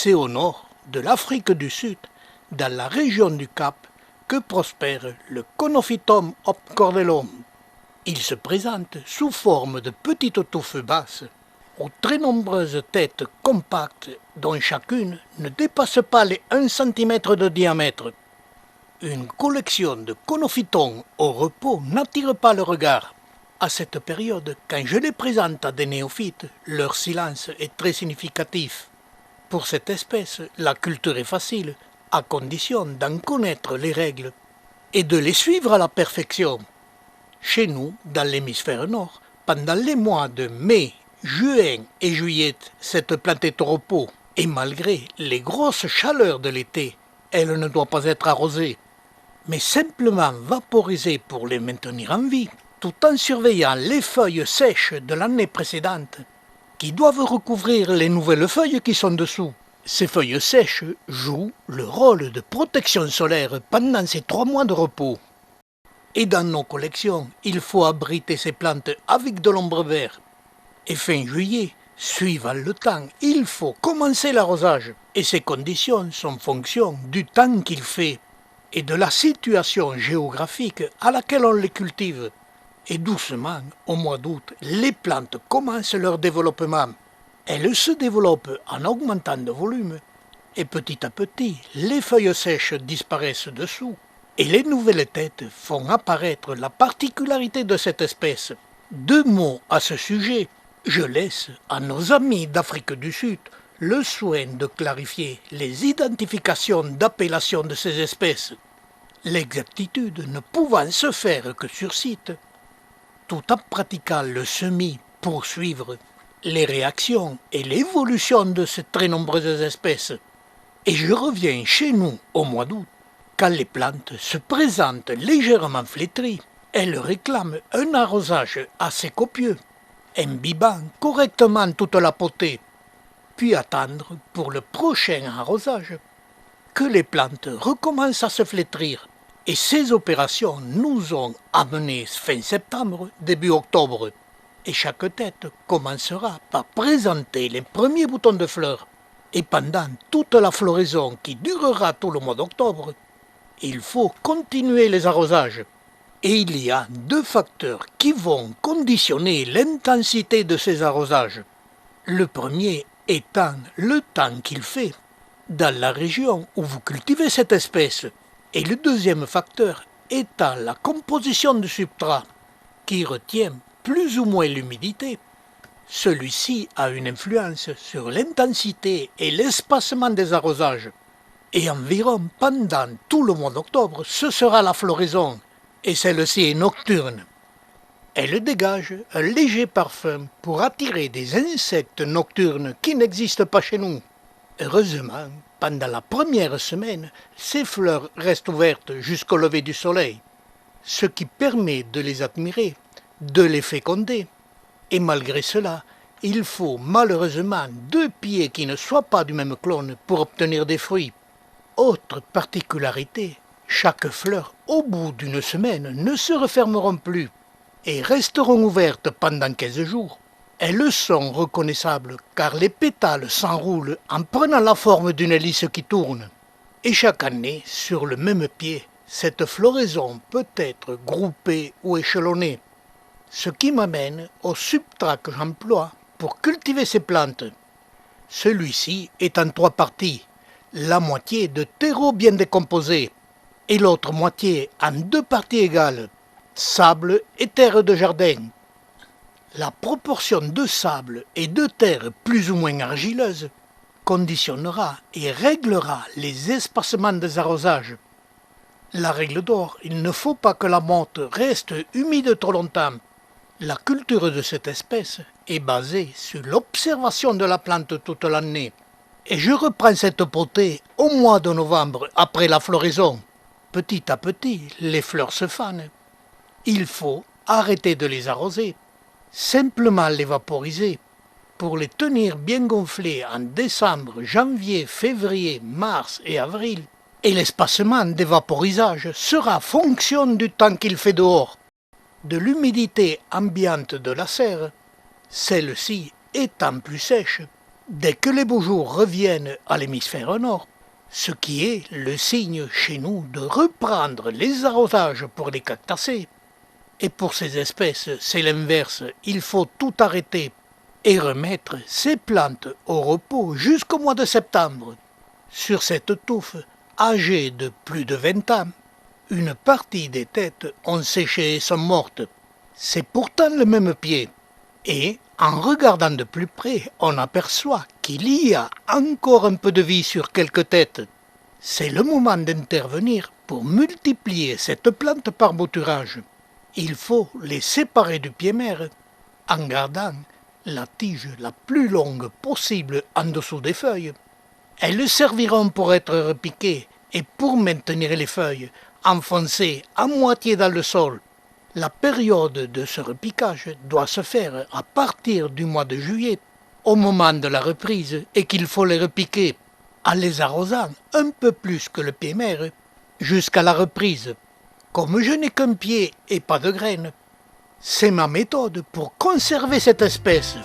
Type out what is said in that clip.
C'est au nord de l'Afrique du Sud, dans la région du Cap, que prospère le Conophytum obcordelum. Il se présente sous forme de petites touffes basses, aux très nombreuses têtes compactes dont chacune ne dépasse pas les 1 cm de diamètre. Une collection de conophytons au repos n'attire pas le regard. À cette période, quand je les présente à des néophytes, leur silence est très significatif. Pour cette espèce, la culture est facile, à condition d'en connaître les règles et de les suivre à la perfection. Chez nous, dans l'hémisphère nord, pendant les mois de mai, juin et juillet, cette plante est au repos, et malgré les grosses chaleurs de l'été, elle ne doit pas être arrosée, mais simplement vaporisée pour les maintenir en vie, tout en surveillant les feuilles sèches de l'année précédente, qui doivent recouvrir les nouvelles feuilles qui sont dessous. Ces feuilles sèches jouent le rôle de protection solaire pendant ces 3 mois de repos. Et dans nos collections, il faut abriter ces plantes avec de l'ombre verte. Et fin juillet, suivant le temps, il faut commencer l'arrosage. Et ces conditions sont fonction du temps qu'il fait et de la situation géographique à laquelle on les cultive. Et doucement, au mois d'août, les plantes commencent leur développement. Elles se développent en augmentant de volume, et petit à petit, les feuilles sèches disparaissent dessous, et les nouvelles têtes font apparaître la particularité de cette espèce. 2 mots à ce sujet. Je laisse à nos amis d'Afrique du Sud le soin de clarifier les identifications d'appellation de ces espèces, l'exactitude ne pouvant se faire que sur site, tout en pratiquant le semis pour suivre les réactions et l'évolution de ces très nombreuses espèces. Et je reviens chez nous au mois d'août. Quand les plantes se présentent légèrement flétries, elles réclament un arrosage assez copieux, imbibant correctement toute la potée, puis attendre pour le prochain arrosage que les plantes recommencent à se flétrir. Et ces opérations nous ont amenés fin septembre, début octobre. Et chaque tête commencera par présenter les premiers boutons de fleurs. Et pendant toute la floraison qui durera tout le mois d'octobre, il faut continuer les arrosages. Et il y a 2 facteurs qui vont conditionner l'intensité de ces arrosages. Le premier étant le temps qu'il fait dans la région où vous cultivez cette espèce. Et le deuxième facteur étant la composition du substrat, qui retient plus ou moins l'humidité. Celui-ci a une influence sur l'intensité et l'espacement des arrosages. Et environ pendant tout le mois d'octobre, ce sera la floraison, et celle-ci est nocturne. Elle dégage un léger parfum pour attirer des insectes nocturnes qui n'existent pas chez nous. Heureusement, pendant la première semaine, ces fleurs restent ouvertes jusqu'au lever du soleil, ce qui permet de les admirer, de les féconder. Et malgré cela, il faut malheureusement 2 pieds qui ne soient pas du même clone pour obtenir des fruits. Autre particularité, chaque fleur, au bout d'une semaine, ne se refermeront plus et resteront ouvertes pendant 15 jours. Elles sont reconnaissables car les pétales s'enroulent en prenant la forme d'une hélice qui tourne. Et chaque année, sur le même pied, cette floraison peut être groupée ou échelonnée. Ce qui m'amène au substrat que j'emploie pour cultiver ces plantes. Celui-ci est en 3 parties, la moitié de terreau bien décomposé et l'autre moitié en 2 parties égales, sable et terre de jardin. La proportion de sable et de terre plus ou moins argileuse conditionnera et réglera les espacements des arrosages. La règle d'or, il ne faut pas que la motte reste humide trop longtemps. La culture de cette espèce est basée sur l'observation de la plante toute l'année. Et je reprends cette potée au mois de novembre après la floraison. Petit à petit, les fleurs se fanent. Il faut arrêter de les arroser, simplement les vaporiser pour les tenir bien gonflés en décembre, janvier, février, mars et avril. Et l'espacement des vaporisages sera fonction du temps qu'il fait dehors, de l'humidité ambiante de la serre, celle-ci étant plus sèche, Dès que les beaux jours reviennent à l'hémisphère nord, ce qui est le signe chez nous de reprendre les arrosages pour les cactacées. Et pour ces espèces, c'est l'inverse, il faut tout arrêter et remettre ces plantes au repos jusqu'au mois de septembre. Sur cette touffe, âgée de plus de 20 ans, une partie des têtes ont séché et sont mortes. C'est pourtant le même pied. Et, en regardant de plus près, on aperçoit qu'il y a encore un peu de vie sur quelques têtes. C'est le moment d'intervenir pour multiplier cette plante par bouturage. Il faut les séparer du pied mère en gardant la tige la plus longue possible en dessous des feuilles. Elles serviront pour être repiquées et pour maintenir les feuilles enfoncées à moitié dans le sol. La période de ce repiquage doit se faire à partir du mois de juillet, au moment de la reprise, et qu'il faut les repiquer en les arrosant un peu plus que le pied mère jusqu'à la reprise. Comme je n'ai qu'un pied et pas de graines, c'est ma méthode pour conserver cette espèce.